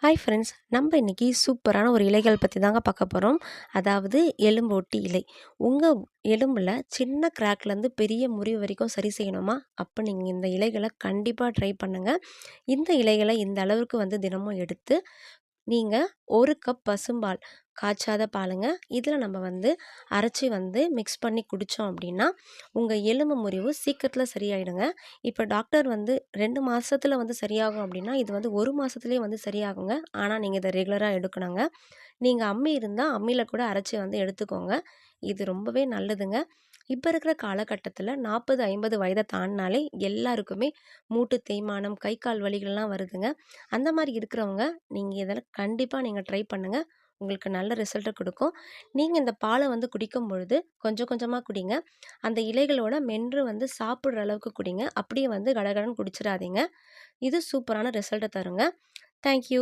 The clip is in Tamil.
ஹாய் ஃப்ரெண்ட்ஸ், நம்ம இன்னைக்கு சூப்பரான ஒரு இலைகள் பற்றி தாங்க பார்க்க போகிறோம். அதாவது எலும்பு ஒட்டி இலை. உங்கள் எலும்பில் சின்ன கிராக்லேருந்து பெரிய முறிவு வரைக்கும் சரி செய்யணுமா? அப்போ நீங்கள் இந்த இலைகளை கண்டிப்பாக ட்ரை பண்ணுங்கள். இந்த இலைகளை இந்த அளவுக்கு தினமும் எடுத்து நீங்கள் 1 கப் பசும்பால், காய்ச்சாத பாலுங்க. இதில் நம்ம அரைச்சி மிக்ஸ் பண்ணி குடித்தோம் அப்படின்னா உங்கள் எலும்பு முறிவு சீக்கிரத்தில் சரியாயிடுங்க. இப்போ டாக்டர் 2 மாசத்துல சரியாகும் அப்படின்னா இது 1 மாசத்துலேயே சரியாகுங்க. ஆனால் நீங்கள் இதை ரெகுலராக எடுக்கணுங்க. நீங்கள் அம்மி இருந்தால் அம்மியில் கூட அரைச்சி எடுத்துக்கோங்க. இது ரொம்பவே நல்லதுங்க. இப்போ இருக்கிற காலகட்டத்தில் 40, 50 வயதை தாண்டினாலே எல்லாருக்குமே மூட்டு தேய்மானம், கை கால் வலிகள்லாம் வருதுங்க. அந்த மாதிரி இருக்கிறவங்க நீங்கள் இதெல்லாம் கண்டிப்பாக நீங்கள் ட்ரை பண்ணுங்கள். உங்களுக்கு நல்ல ரிசல்ட்டை கொடுக்கும். நீங்கள் இந்த பாலை குடிக்கும் பொழுது கொஞ்சம் கொஞ்சமாக குடிங்க. அந்த இலைகளோட மென்று சாப்பிட்ற அளவுக்கு குடிங்க. அப்படியே கடகடன்னு குடிச்சிடாதீங்க. இது சூப்பரான ரிசல்ட்டை தருங்க. தேங்க்யூ.